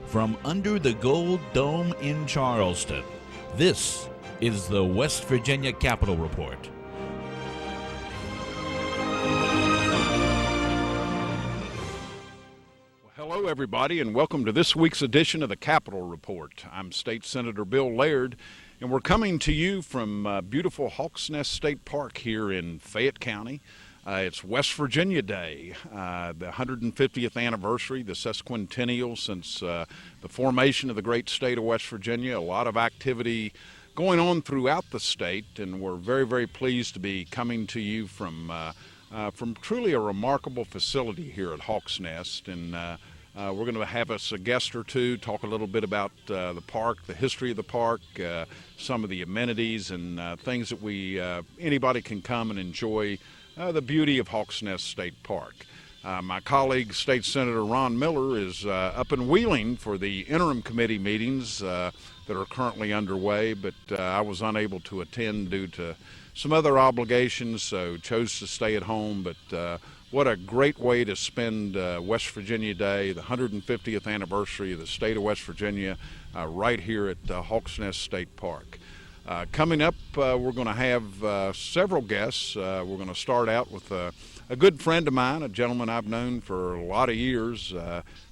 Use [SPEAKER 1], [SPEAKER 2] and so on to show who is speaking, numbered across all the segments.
[SPEAKER 1] From under the Gold Dome in Charleston, this is the West Virginia Capitol Report.
[SPEAKER 2] Hello, everybody, and welcome to this week's edition of the Capitol Report. I'm State Senator Bill Laird, and we're coming to you from beautiful Hawks Nest State Park here in Fayette County. It's West Virginia Day, the 150th anniversary, the sesquicentennial since the formation of the great state of West Virginia. A lot of activity going on throughout the state, and we're very, very pleased to be coming to you from truly a remarkable facility here at Hawks Nest. And we're going to have us a guest or two, talk a little bit about the park, the history of the park, some of the amenities and things that anybody can come and enjoy the beauty of Hawks Nest State Park. My colleague, State Senator Ron Miller, is up in Wheeling for the interim committee meetings that are currently underway, but I was unable to attend due to some other obligations, so chose to stay at home. But what a great way to spend West Virginia Day, the 150th anniversary of the state of West Virginia, right here at Hawks Nest State Park. Coming up, we're going to have several guests. We're going to start out with a good friend of mine, a gentleman I've known for a lot of years,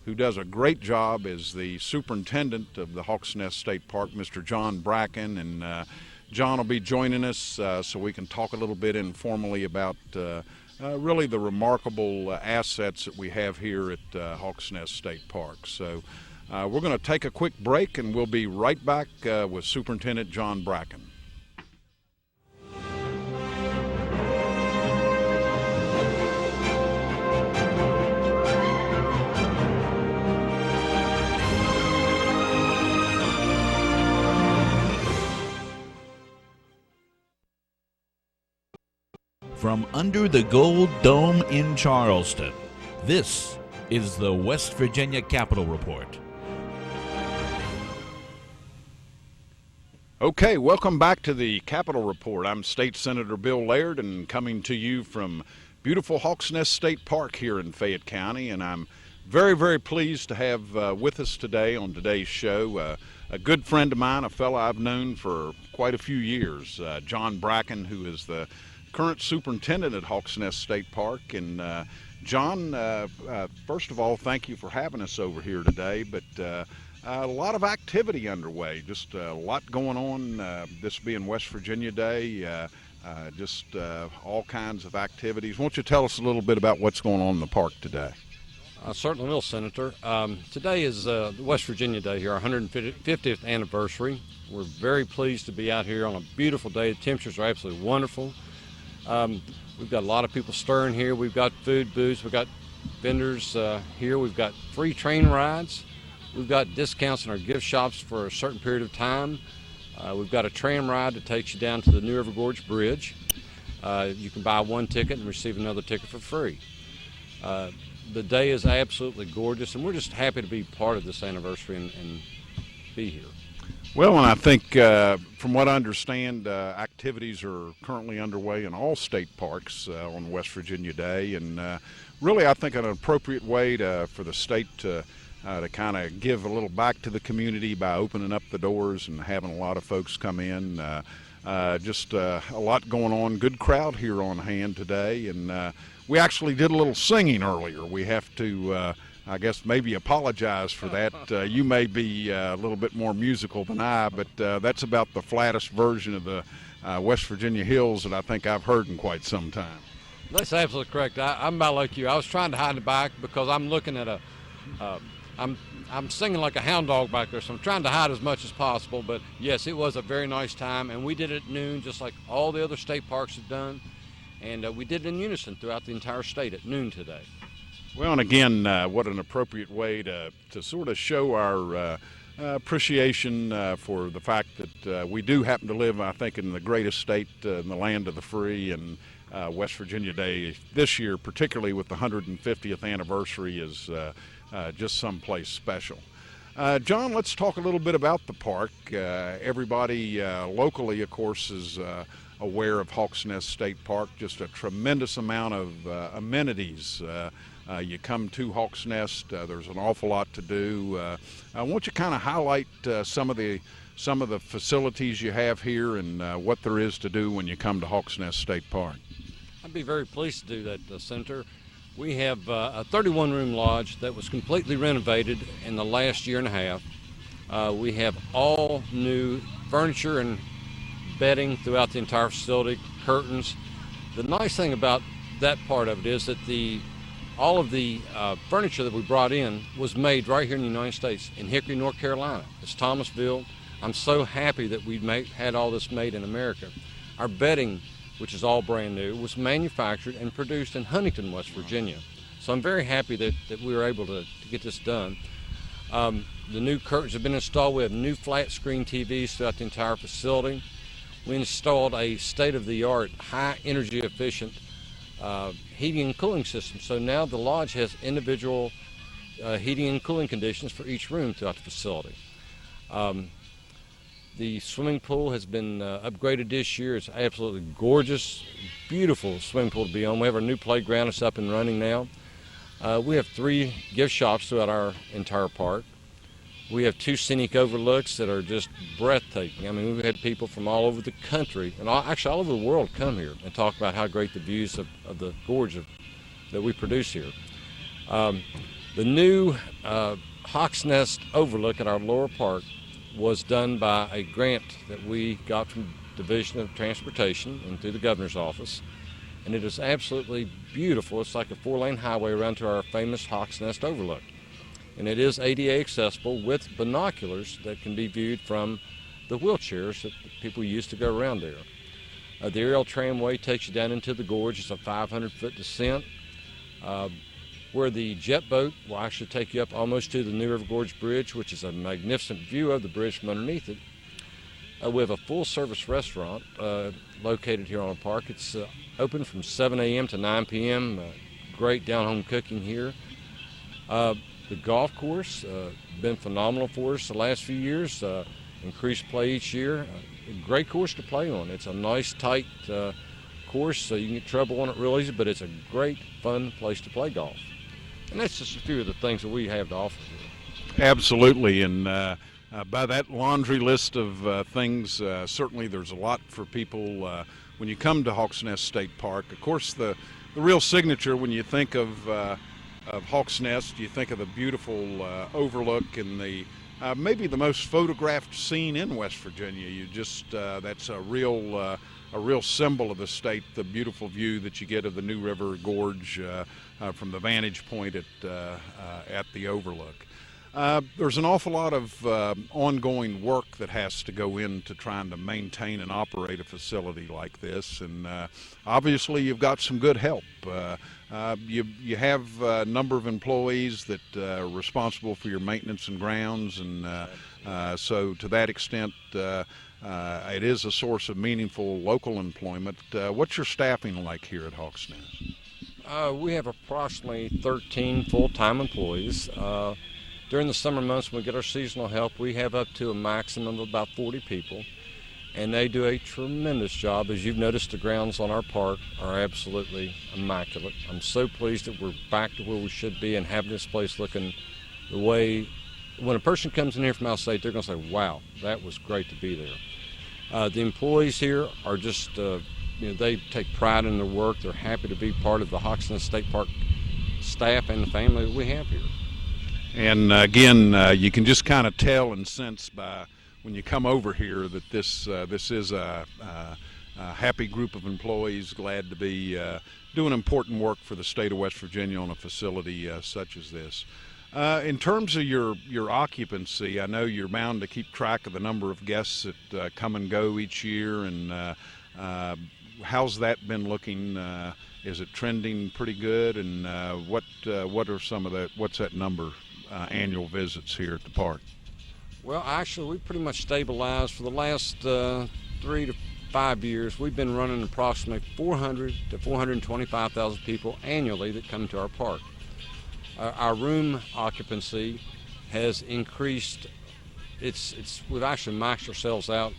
[SPEAKER 2] who does a great job as the superintendent of the Hawks Nest State Park, Mr. John Bracken. And John will be joining us so we can talk a little bit informally about really the remarkable assets that we have here at Hawks Nest State Park. So we're going to take a quick break, and we'll be right back with Superintendent John Bracken.
[SPEAKER 1] From under the Gold Dome in Charleston, this is the West Virginia Capitol Report.
[SPEAKER 2] Okay, welcome back to the Capitol Report. I'm State Senator Bill Laird, and coming to you from beautiful Hawks Nest State Park here in Fayette County. And I'm very, very pleased to have with us today on today's show a good friend of mine, a fellow I've known for quite a few years, John Bracken, who is the current superintendent at Hawks Nest State Park. And John, first of all, thank you for having us over here today, but a lot of activity underway, just a lot going on, this being West Virginia Day, just all kinds of activities. Why don't you tell us a little bit about what's going on in the park today?
[SPEAKER 3] I certainly will, Senator. Today is West Virginia Day here, our 150th anniversary. We're very pleased to be out here on a beautiful day. The temperatures are absolutely wonderful. We've got a lot of people stirring here. We've got food booths, we've got vendors here. We've got free train rides. We've got discounts in our gift shops for a certain period of time. We've got a tram ride that takes you down to the New River Gorge Bridge. You can buy one ticket and receive another ticket for free. The day is absolutely gorgeous, and we're just happy to be part of this anniversary and be here.
[SPEAKER 2] Well, and I think from what I understand, activities are currently underway in all state parks on West Virginia Day, and really I think an appropriate way for the state to kind of give a little back to the community by opening up the doors and having a lot of folks come in. Just a lot going on. Good crowd here on hand today, and we actually did a little singing earlier. We have to I guess maybe apologize for that. You may be a little bit more musical than I, but that's about the flattest version of the West Virginia hills that I think I've heard in quite some time.
[SPEAKER 3] That's absolutely correct. I'm about like you. I was trying to hide the back because I'm looking at I'm singing like a hound dog back there, so I'm trying to hide as much as possible. But yes, it was a very nice time, and we did it at noon, just like all the other state parks have done, and we did it in unison throughout the entire state at noon today.
[SPEAKER 2] Well, and again, what an appropriate way to sort of show our appreciation for the fact that we do happen to live, I think, in the greatest state in the land of the free, and West Virginia Day this year, particularly with the 150th anniversary, is just someplace special. John, let's talk a little bit about the park. Everybody locally, of course, is aware of Hawks Nest State Park. Just a tremendous amount of amenities. You come to Hawks Nest, there's an awful lot to do. I want you to kind of highlight some of the facilities you have here and what there is to do when you come to Hawks Nest State Park.
[SPEAKER 3] I'd be very pleased to do that, Senator. We have a 31-room lodge that was completely renovated in the last year and a half. We have all new furniture and bedding throughout the entire facility, curtains. The nice thing about that part of it is that all of the furniture that we brought in was made right here in the United States, in Hickory, North Carolina. It's Thomasville. I'm so happy that we had all this made in America. Our bedding, which is all brand new, was manufactured and produced in Huntington, West Virginia. So I'm very happy that we were able to get this done. The new curtains have been installed. We have new flat screen TVs throughout the entire facility. We installed a state-of-the-art, high energy efficient heating and cooling system. So now the lodge has individual heating and cooling conditions for each room throughout the facility. The swimming pool has been upgraded this year. It's absolutely gorgeous, beautiful swimming pool to be on. We have our new playground. It's up and running now. We have 3 gift shops throughout our entire park. We have 2 scenic overlooks that are just breathtaking. I mean, we've had people from all over the country, and actually all over the world, come here and talk about how great the views of the gorge that we produce here. The new Hawks Nest overlook at our lower park was done by a grant that we got from Division of Transportation and through the governor's office, and it is absolutely beautiful. It's like a 4-lane highway around to our famous Hawks Nest overlook, and it is ADA accessible with binoculars that can be viewed from the wheelchairs that people use to go around there. The aerial tramway takes you down into the gorge. It's a 500-foot descent, where the jet boat will actually take you up almost to the New River Gorge Bridge, which is a magnificent view of the bridge from underneath it. We have a full-service restaurant located here on the park. It's open from 7 a.m. to 9 p.m. Great down-home cooking here. The golf course been phenomenal for us the last few years. Increased play each year. A great course to play on. It's a nice, tight course, so you can get trouble on it real easy, but it's a great, fun place to play golf. And that's just a few of the things that we have to offer here.
[SPEAKER 2] Absolutely, and by that laundry list of things, certainly there's a lot for people when you come to Hawks Nest State Park. Of course, the real signature when you think of Hawks Nest, you think of the beautiful overlook and the maybe the most photographed scene in West Virginia. You just that's a real symbol of the state, the beautiful view that you get of the New River Gorge from the vantage point at the overlook. There's an awful lot of ongoing work that has to go into trying to maintain and operate a facility like this, and obviously you've got some good help. You have a number of employees that are responsible for your maintenance and grounds, and so to that extent it is a source of meaningful local employment. What's your staffing like here at Hawks Nest?
[SPEAKER 3] We have approximately 13 full-time employees. During the summer months when we get our seasonal help, we have up to a maximum of about 40 people, and they do a tremendous job. As you've noticed, the grounds on our park are absolutely immaculate. I'm so pleased that we're back to where we should be and having this place looking the way, when a person comes in here from outside, they're going to say, wow, that was great to be there. The employees here are just, they take pride in their work. They're happy to be part of the Hawks Nest State Park staff and the family that we have here.
[SPEAKER 2] And again, you can just kind of tell and sense by when you come over here that this is a happy group of employees, glad to be doing important work for the state of West Virginia on a facility such as this. In terms of your occupancy, I know you're bound to keep track of the number of guests that come and go each year, and how's that been looking? Is it trending pretty good? And what are some of what's that number? Annual visits here at the park?
[SPEAKER 3] Well, actually, we pretty much stabilized for the last 3 to 5 years. We've been running approximately 400 to 425,000 people annually that come to our park. Our room occupancy has increased. We've actually maxed ourselves out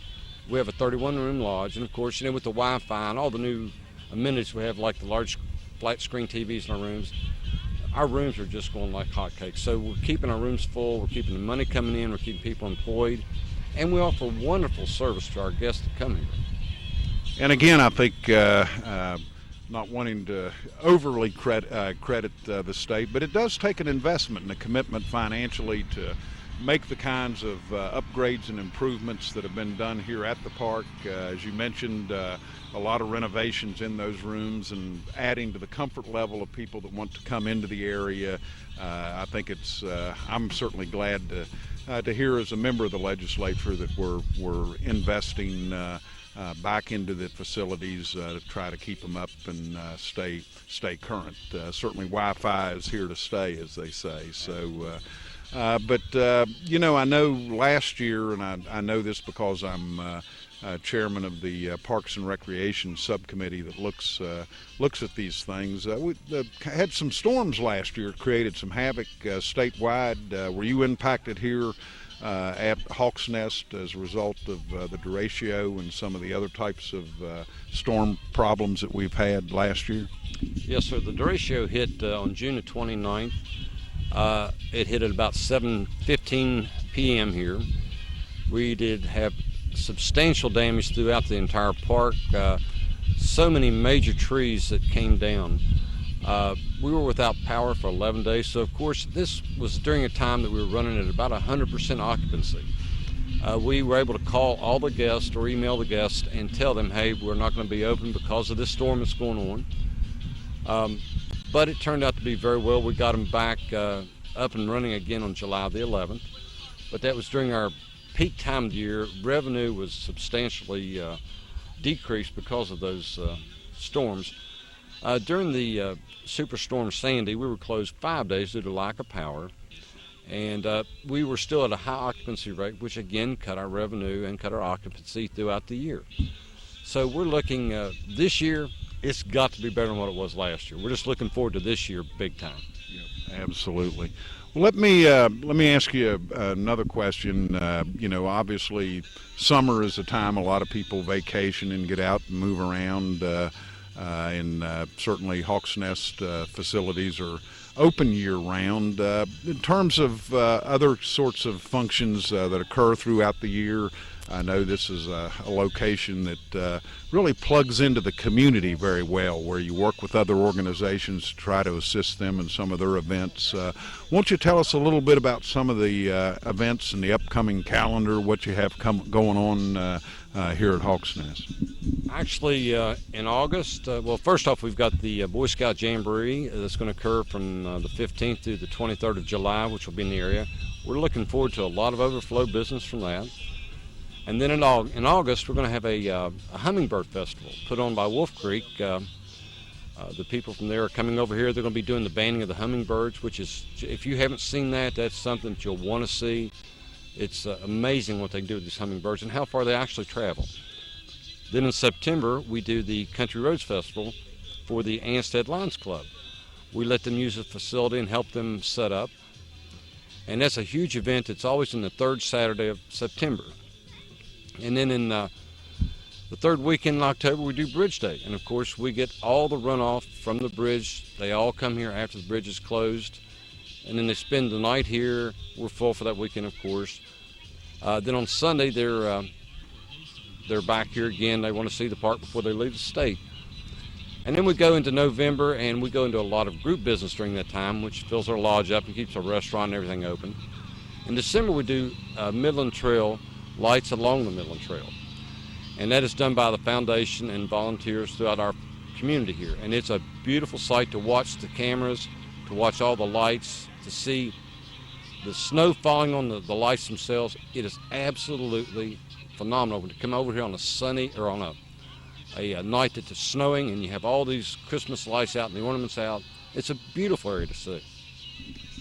[SPEAKER 3] We have a 31-room lodge, and of course, with the Wi-Fi and all the new amenities we have, like the large flat screen TVs in our rooms are just going like hotcakes. So we're keeping our rooms full, we're keeping the money coming in, we're keeping people employed, and we offer wonderful service to our guests that come here.
[SPEAKER 2] And again, I think not wanting to overly credit the state, but it does take an investment and a commitment financially to make the kinds of upgrades and improvements that have been done here at the park. As you mentioned, a lot of renovations in those rooms and adding to the comfort level of people that want to come into the area. I think I'm certainly glad to hear as a member of the legislature that we're investing back into the facilities to try to keep them up and stay current. Certainly Wi-Fi is here to stay, as they say. So. But I know last year, and I know this because I'm chairman of the Parks and Recreation Subcommittee that looks at these things. We had some storms last year, created some havoc statewide. Were you impacted here at Hawks Nest as a result of the derecho and some of the other types of storm problems that we've had last year?
[SPEAKER 3] Yes, sir. The derecho hit on June the 29th. It hit at about 7:15 p.m. here. We did have substantial damage throughout the entire park. So many major trees that came down. We were without power for 11 days, so of course this was during a time that we were running at about 100% occupancy. We were able to call all the guests or email the guests and tell them, hey, we're not going to be open because of this storm that's going on. But it turned out to be very well. We got them back up and running again on July the 11th. But that was during our peak time of the year. Revenue was substantially decreased because of those storms. During the Superstorm Sandy, we were closed 5 days due to lack of power. And we were still at a high occupancy rate, which again cut our revenue and cut our occupancy throughout the year. So we're looking this year. It's got to be better than what it was last year. We're just looking forward to this year big time.
[SPEAKER 2] Yep, absolutely. Well, let me ask you another question. Obviously summer is a time a lot of people vacation and get out and move around, and certainly Hawks Nest facilities are open year-round. In terms of other sorts of functions that occur throughout the year, I know this is a location that really plugs into the community very well, where you work with other organizations to try to assist them in some of their events. Won't you tell us a little bit about some of the events and the upcoming calendar, what you have going on here at Hawks Nest?
[SPEAKER 3] Actually, in August, well, first off, we've got the Boy Scout Jamboree that's going to occur from the 15th through the 23rd of July, which will be in the area. We're looking forward to a lot of overflow business from that. And then in August, we're going to have a hummingbird festival put on by Wolf Creek. The people from there are coming over here. They're going to be doing the banding of the hummingbirds, which is, if you haven't seen that, that's something that you'll want to see. It's amazing what they do with these hummingbirds and how far they actually travel. Then in September, we do the Country Roads Festival for the Anstead Lions Club. We let them use the facility and help them set up. And that's a huge event. It's always in the third Saturday of September. And then in the third weekend in October, we do Bridge Day. And of course, we get all the runoff from the bridge. They all come here after the bridge is closed. And then they spend the night here. We're full for that weekend, of course. Then on Sunday, they're back here again. They want to see the park before they leave the state. And then we go into November, and we go into a lot of group business during that time, which fills our lodge up and keeps our restaurant and everything open. In December, we do Midland Trail lights along the Midland Trail. And that is done by the foundation and volunteers throughout our community here. And it's a beautiful sight to watch the cameras, to watch all the lights, to see the snow falling on the lights themselves. It is absolutely phenomenal to come over here on a sunny or on a night that it's snowing and you have all these Christmas lights out and the ornaments out. It's a beautiful area to see.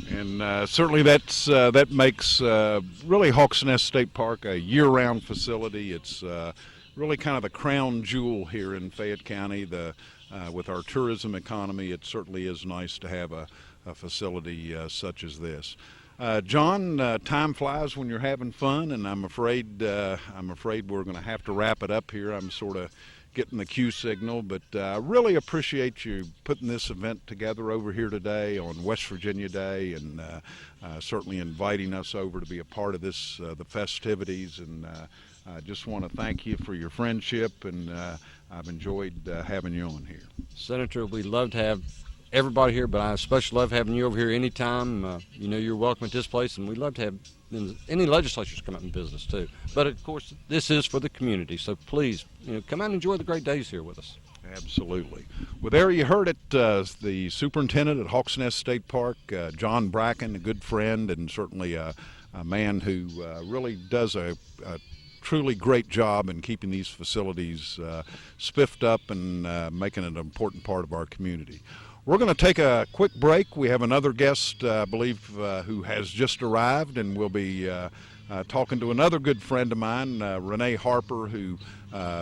[SPEAKER 2] And certainly that makes really Hawks Nest State Park a year-round facility. It's really kind of the crown jewel here in Fayette County. With our tourism economy, it certainly is nice to have a facility such as this. John, time flies when you're having fun, and I'm afraid we're going to have to wrap it up here. I'm sort of getting the cue signal, but I really appreciate you putting this event together over here today on West Virginia Day, and certainly inviting us over to be a part of this, the festivities. And I just want to thank you for your friendship, and I've enjoyed having you on here.
[SPEAKER 3] Senator, we love to have everybody here, but I especially love having you over here anytime. You know, you're welcome at this place, and we love to have any legislatures come up in business too. But of course, this is for the community, so please, come out and enjoy the great days here with us.
[SPEAKER 2] Absolutely. Well, there you heard it, the superintendent at Hawks Nest State Park, John Bracken, a good friend, and certainly a man who really does a truly great job in keeping these facilities spiffed up and making it an important part of our community. We're going to take a quick break. We have another guest, I believe, who has just arrived, and we'll be talking to another good friend of mine, Renee Harper, who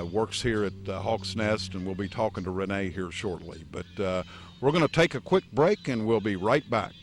[SPEAKER 2] works here at Hawks Nest, and we'll be talking to Renee here shortly. But we're going to take a quick break, and we'll be right back.